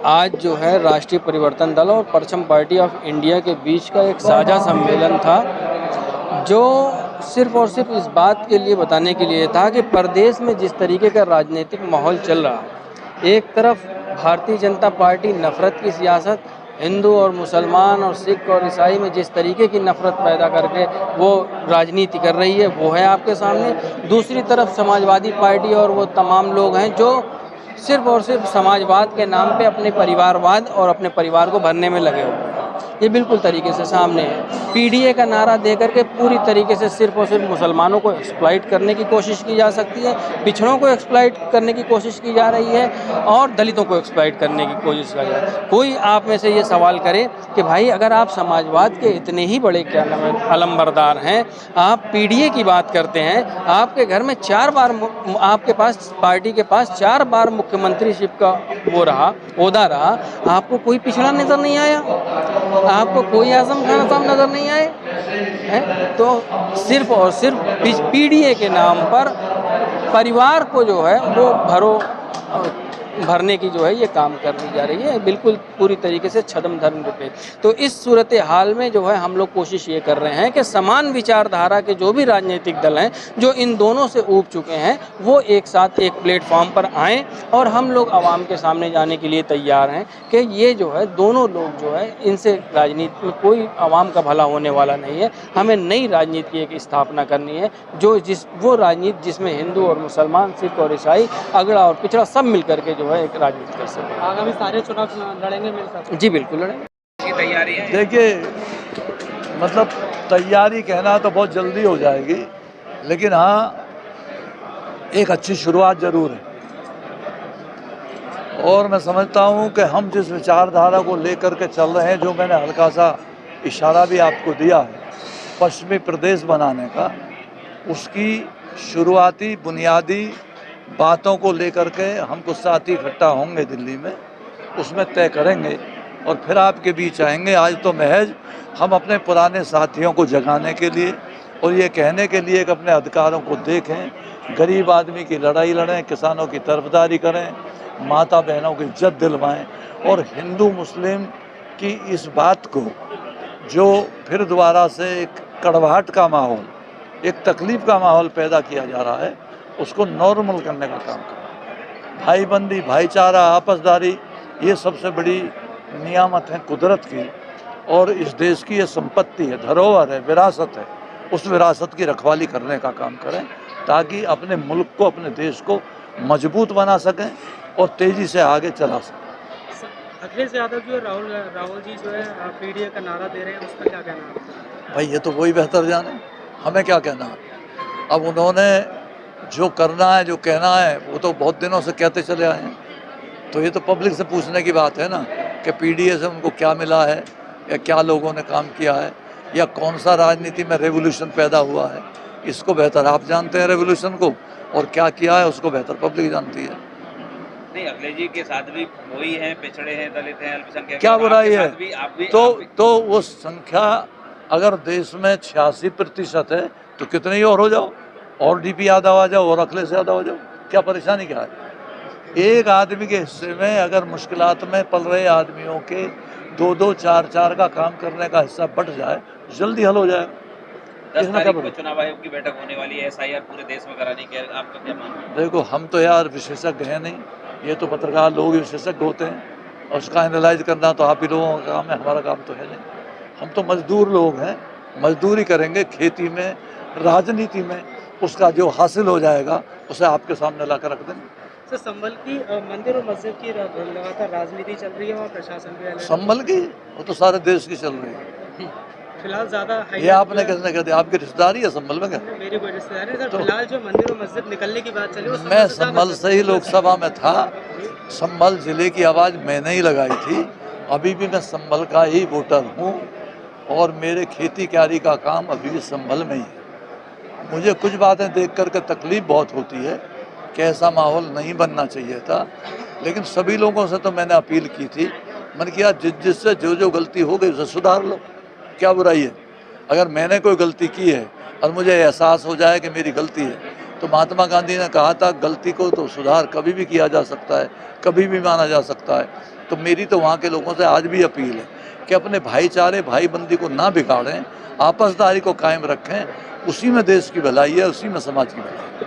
आज जो है राष्ट्रीय परिवर्तन दल और परचम पार्टी ऑफ इंडिया के बीच का एक साझा सम्मेलन था, जो सिर्फ और सिर्फ इस बात के लिए बताने के लिए था कि प्रदेश में जिस तरीके का राजनीतिक माहौल चल रहा है, एक तरफ भारतीय जनता पार्टी नफ़रत की सियासत, हिंदू और मुसलमान और सिख और ईसाई में जिस तरीके की नफ़रत पैदा करके वो राजनीति कर रही है, वो है आपके सामने। दूसरी तरफ समाजवादी पार्टी और वो तमाम लोग हैं जो सिर्फ और सिर्फ समाजवाद के नाम पे अपने परिवारवाद और अपने परिवार को भरने में लगे हुए हैं। ये बिल्कुल तरीके से सामने है। पीडीए का नारा दे करके पूरी तरीके से सिर्फ और सिर्फ मुसलमानों को एक्सप्लॉइट करने की कोशिश की जा सकती है, पिछड़ों को एक्सप्लॉइट करने की कोशिश की जा रही है और दलितों को एक्सप्लॉइट करने की कोशिश की जा रही है। कोई आप में से ये सवाल करे कि भाई अगर आप समाजवाद के इतने ही बड़े क्या नाम है अलमबरदार हैं, आप पीडीए की बात करते हैं, आपके घर में 4 बार आपके पास पार्टी के पास 4 बार मुख्यमंत्रीशिप का वो रहा, ओहदा रहा, आपको कोई पिछड़ा नज़र नहीं आया? आपको कोई आज़म खान साहब नज़र नहीं आए हैं? तो सिर्फ और सिर्फ पीडीए के नाम पर परिवार को जो है वो भरने की जो है ये काम कर दी जा रही है, बिल्कुल पूरी तरीके से छद्म धर्म पे। तो इस सूरत हाल में जो है हम लोग कोशिश ये कर रहे हैं कि समान विचारधारा के जो भी राजनीतिक दल हैं, जो इन दोनों से ऊब चुके हैं, वो एक साथ एक प्लेटफॉर्म पर आएँ और हम लोग आवाम के सामने जाने के लिए तैयार हैं कि ये जो है दोनों लोग जो है इनसे राजनीति में कोई आवाम का भला होने वाला नहीं है। हमें नई राजनीति की एक स्थापना करनी है, वो राजनीति जिसमें हिंदू और मुसलमान, सिख और ईसाई, अगड़ा और पिछड़ा सब मिल करके जो है एक राजनीति कर सकते हैं। आगामी सारे चुनाव लड़ेंगे मेरे साथ? जी बिल्कुल लड़ेंगे। की तैयारी है? देखिए, मतलब तैयारी कहना तो बहुत जल्दी हो जाएगी, लेकिन हाँ एक अच्छी शुरुआत जरूर है। और मैं समझता हूँ कि हम जिस विचारधारा को लेकर के चल रहे हैं, जो मैंने हल्का सा इशारा भी आपको दिया है पश्चिमी प्रदेश बनाने का, उसकी शुरुआती बुनियादी बातों को लेकर के हम कुछ साथी इकट्ठा होंगे दिल्ली में, उसमें तय करेंगे और फिर आपके बीच आएंगे। आज तो महज हम अपने पुराने साथियों को जगाने के लिए और ये कहने के लिए कि अपने अधिकारों को देखें, गरीब आदमी की लड़ाई लड़ें, किसानों की तरफदारी करें, माता बहनों की इज्जत दिलवाएं और हिंदू मुस्लिम की इस बात को जो फिर दोबारा से एक कड़वाहट का माहौल, एक तकलीफ़ का माहौल पैदा किया जा रहा है, उसको नॉर्मल करने का काम करें। भाईबंदी, भाईचारा, आपसदारी, ये सबसे बड़ी नियामत है कुदरत की और इस देश की ये संपत्ति है, धरोहर है, विरासत है। उस विरासत की रखवाली करने का काम करें ताकि अपने मुल्क को, अपने देश को मजबूत बना सकें और तेज़ी से आगे चला सकें। अखिलेश यादव जो राहुल जी जो है पीडीए का नारा दे रहे हैं, उस पर क्या कहना है? भाई ये तो वही बेहतर जाने, हमें क्या कहना है। अब उन्होंने जो करना है, जो कहना है, वो तो बहुत दिनों से कहते चले आए हैं, तो ये तो पब्लिक से पूछने की बात है ना कि पीडीए से उनको क्या मिला है या क्या लोगों ने काम किया है या कौन सा राजनीति में रेवोल्यूशन पैदा हुआ है। इसको बेहतर आप जानते हैं रेवोल्यूशन को, और क्या किया है उसको बेहतर पब्लिक जानती है। नहीं, अखिलेश जी के साथ भी वही हैं, पिछड़े हैं, दलित हैं, अल्पसंख्यक, क्या बुराई है? तो वो संख्या अगर देश में 86% है तो कितने ही और हो जाओ, और डीपी यादव आ जाओ और अखिलेश यादव आ जाओ, क्या परेशानी क्या है? एक आदमी के हिस्से में अगर मुश्किलात में पल रहे आदमियों के 2-2, 4-4 का काम करने का हिस्सा बढ़ जाए, जल्दी हल हो जाएगा। 10 तारीख को चुनाव आयोग की बैठक होने वाली है, एसआईआर पूरे देश में कराने की, आपका क्या मानना है? देखो, हम तो यार विशेषज्ञ हैं नहीं, ये तो पत्रकार लोग विशेषज्ञ होते हैं और उसका एनालाइज करना तो आप ही लोगों का काम है, हमारा काम तो है नहीं। हम तो मजदूर लोग हैं, मजदूरी करेंगे, खेती में, राजनीति में उसका जो हासिल हो जाएगा उसे आपके सामने ला कर रख देंगे। सर, संभल की मंदिर और मस्जिद की लगातार राजनीति चल रही है और प्रशासन भी संभल की, वो तो सारे देश की चल रही है। फिलहाल ज़्यादा ये आपने किसने कह दिया? आपकी रिश्तेदारी है संभल में क्या? मेरी कोई रिश्तेदारी है सर। तो फिलहाल जो मंदिर और मस्जिद निकलने की बात चली, मैं संभल से ही लोकसभा में था, संभल जिले की आवाज़ मैंने ही लगाई थी। अभी भी मैं संभल का ही वोटर हूँ और मेरे खेती क्यारी का काम अभी भी संभल में ही है। मुझे कुछ बातें देख कर के तकलीफ़ बहुत होती है कि ऐसा माहौल नहीं बनना चाहिए था, लेकिन सभी लोगों से तो मैंने अपील की थी, मैंने किया जिससे जो गलती हो गई उसे सुधार लो, क्या बुराई है? अगर मैंने कोई गलती की है और मुझे एहसास हो जाए कि मेरी गलती है, तो महात्मा गांधी ने कहा था गलती को तो सुधार कभी भी किया जा सकता है, कभी भी माना जा सकता है। तो मेरी तो वहाँ के लोगों से आज भी अपील है कि अपने भाईचारे भाईबंदी को ना बिगाड़ें, आपसदारी को कायम रखें। उसी में देश की भलाई है, उसी में समाज की भलाई है।